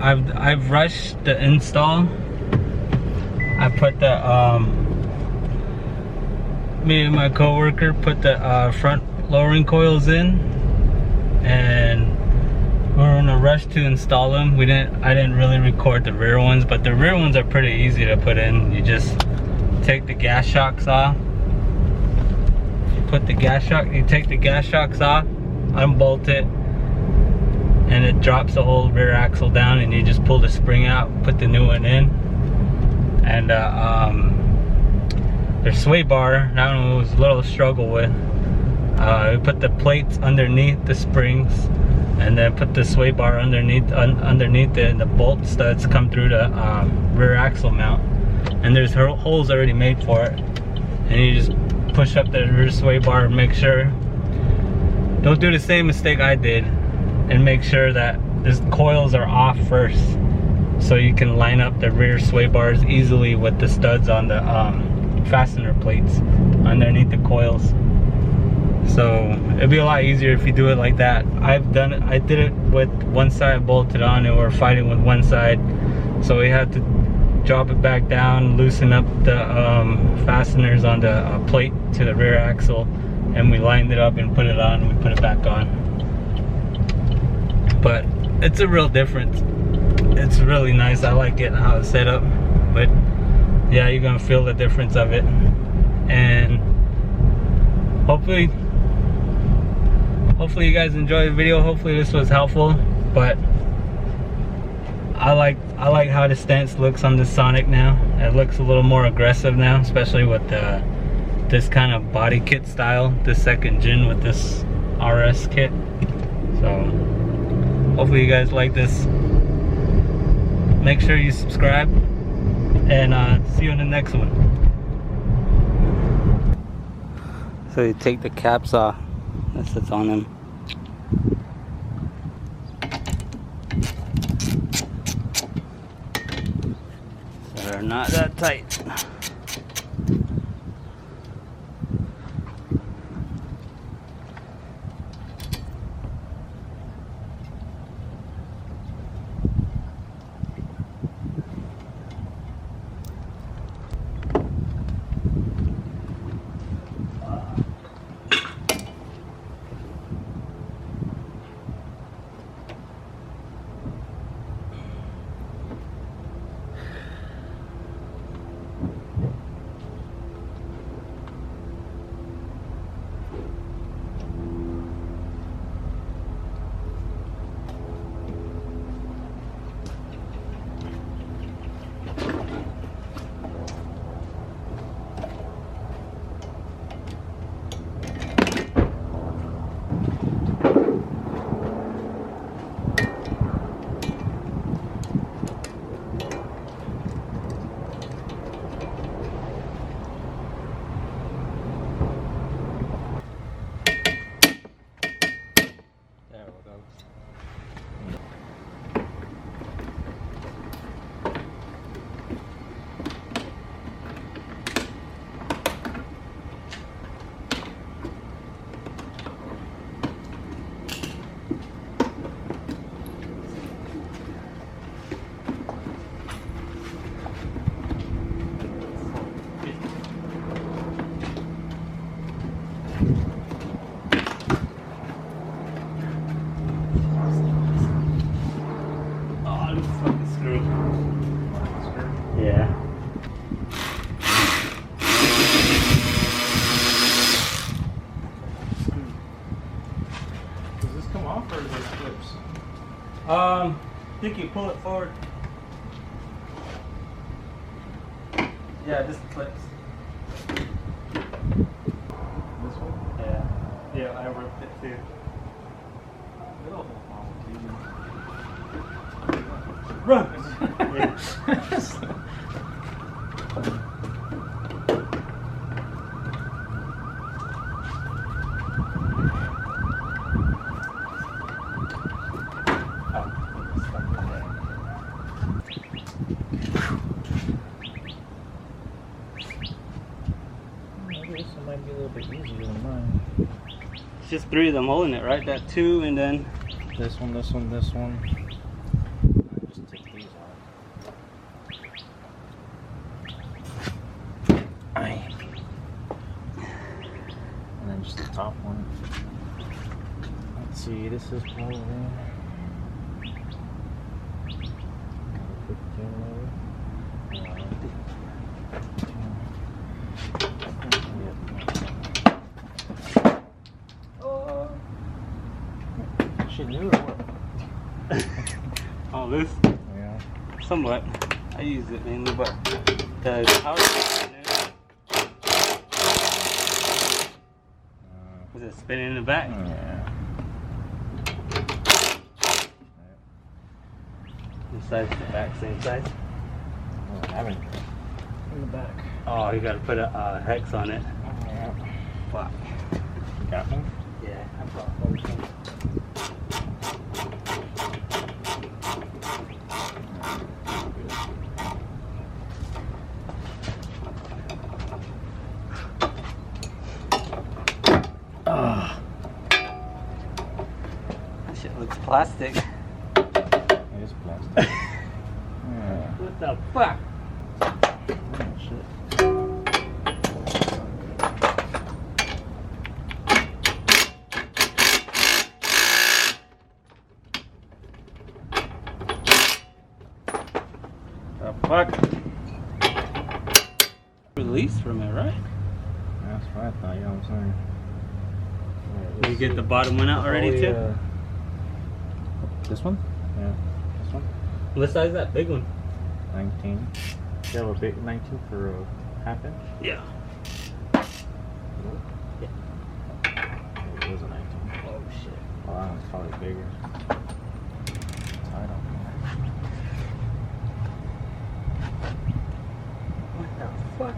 I've rushed the install. I put the me and my coworker put the front lowering coils in, and we were in a rush to install them. I didn't really record the rear ones, but the rear ones are pretty easy to put in. You just take the gas shocks off. You take the gas shocks off, unbolt it, and it drops the whole rear axle down, and you just pull the spring out, put the new one in. And their sway bar, that one was a little struggle with. We put the plates underneath the springs, and then put the sway bar underneath it, and the bolt studs come through the rear axle mount. And there's holes already made for it. And you just push up the rear sway bar and make sure. Don't do the same mistake I did, and make sure that the coils are off first, so you can line up the rear sway bars easily with the studs on the fastener plates underneath the coils. So it'd be a lot easier if you do it like that. I did it with one side bolted on, and we're fighting with one side, so we had to drop it back down, loosen up the fasteners on the plate to the rear axle, and we lined it up and put it on. We put it back on. But it's a real difference. It's really nice. I like it how it's set up. But yeah, you're gonna feel the difference of it. And hopefully you guys enjoyed the video. Hopefully this was helpful. But I like how the stance looks on this Sonic now. It looks a little more aggressive now, especially with this kind of body kit style, this second gen with this RS kit. So hopefully you guys like this. Make sure you subscribe, and see you in the next one. So you take the caps off that sits on them. So they're not that tight. I think you pull it forward. Yeah, this clips. This one? Yeah. Yeah, I ripped it too. Run! Might be a little bit easier than mine. It's just 3 of them holding it, right? That 2 and then this one, this one, this one. Just take top one. Let's see, this is probably 15 oh, she knew or what? Oh, loose? Yeah. Somewhat. I use it mainly, but the power. Was it spinning in the back? Yeah. What size is the back? Same size? Oh, I haven't. In the back. Oh, you gotta put a hex on it. Yeah. Fuck. You got me? Yeah, I brought both. That shit looks plastic. It is plastic. Yeah. What the fuck? Oh, shit. The fuck? Release from it, right? That's what I thought, you know what I'm saying? Did you get the bottom one out already too? This one? Yeah. This one? What size is that big one? 19. You have a big 19 for a half inch? Yeah. Yeah. It was a 19. Oh shit. Oh, that one's probably bigger. I don't know. What the fuck?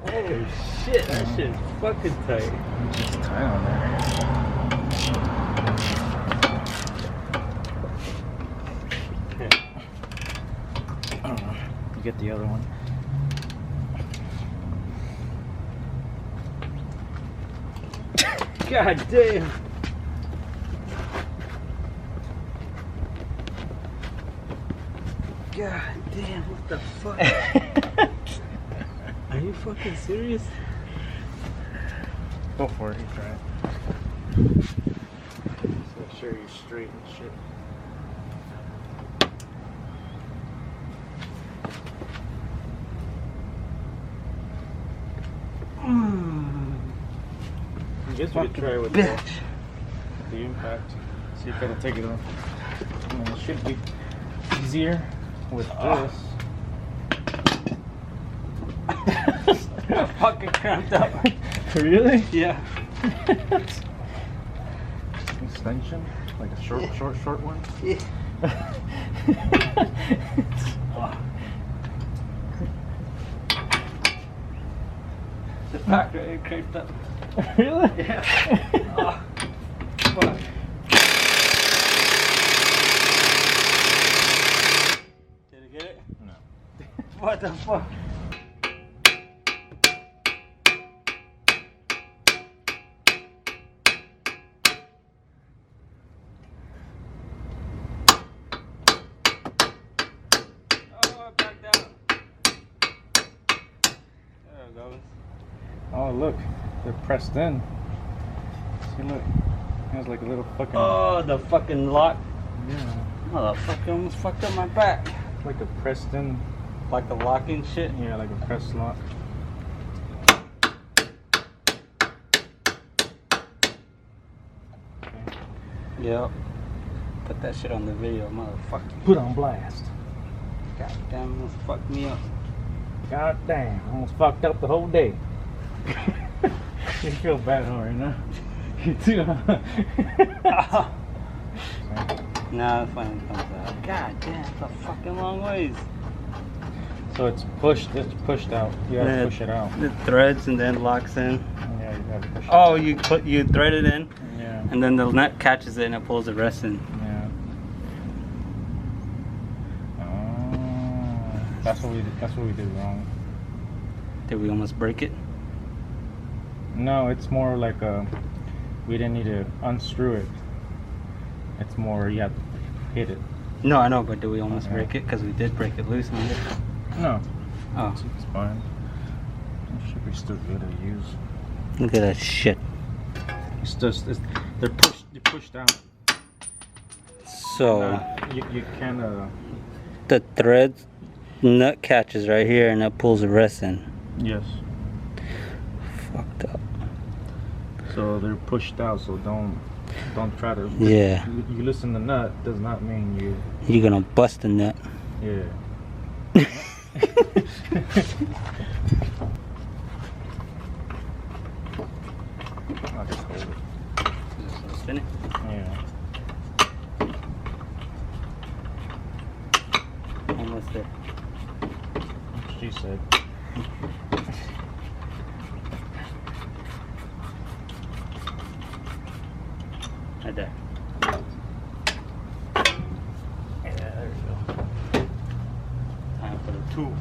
Oh shit, that shit's fucking tight. Just tight on there. You get the other one. God damn. God damn, what the fuck? Are you fucking serious? Go for it, you try it. Just make sure you're straight and shit. I guess we could try with the impact. See if it'll take it off. I mean, it should be easier with this. I'm fucking cramped up. Really? Yeah. Extension? Like a short one? Yeah. The back right here cramped up. Really? Yeah. Oh, fuck. Did I get it? No. What the fuck? Oh, look. They're pressed in. See, look. It has like a little fucking... Oh, the fucking lock. Yeah. Motherfucker almost fucked up my back. Like a pressed in... Like a locking shit? Yeah, like a pressed lock. Okay. Yep. Put that shit on the video, motherfucker. Put on blast. God damn, almost fucked me up. God damn. Almost fucked up the whole day. You feel bad right now. You too, huh? Nah, it finally comes out. God damn, it's a fucking long ways. So it's pushed out. You gotta push it out. It threads and then locks in. Yeah, you gotta push it Oh, you thread it in, Yeah. and then the nut catches it and it pulls the rest in. Yeah. Oh, that's what we did wrong. Did we almost break it? No, it's more like we didn't need to unscrew it. It's more you have to hit it. No, I know, but did we almost break it? Because we did break it loose on it. No. Oh. It's fine. Should be still good to use. Look at that shit. It's just they're pushed out. So You kind of the thread nut catches right here, and that pulls the rest in. yes. Fucked up. So they're pushed out. So don't try to. Yeah. You listen to nut does not mean You're gonna bust the nut. yeah. I'll just hold it. Just spin it. Yeah. Almost there. She said. Right there. Yeah, there we go. Time for the tool.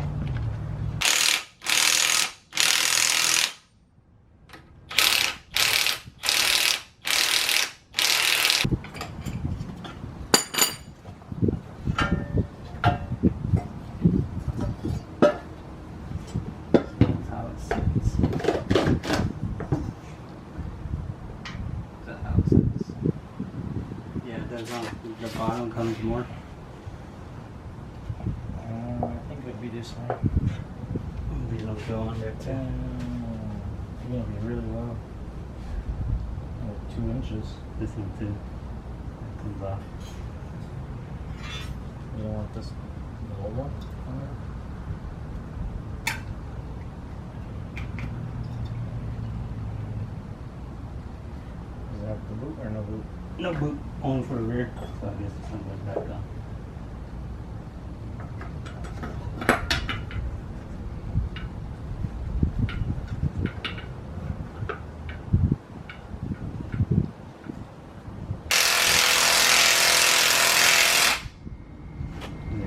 That's how it sits. That's how it sits. Yeah, it does on the bottom comes more. I think it'd be this way. These will go on there too. It's gonna be really low. Like 2 inches. This one too. That comes off. You don't want this the whole one on there? Does it have the boot or no boot? No boot, only for the rear. So I guess this one goes back on.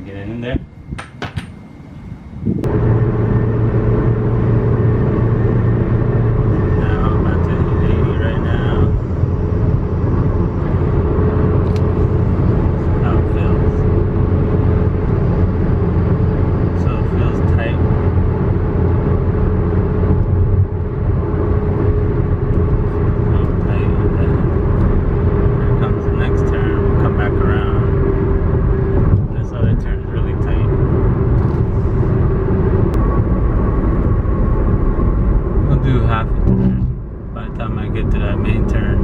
Get it in there. Now I'm about to 80 right now. How it feels. So it feels tight. So tight, and then here comes the next turn. We'll come back around. This other turn is really tight. I'll do half a turn by the time I get to that main turn.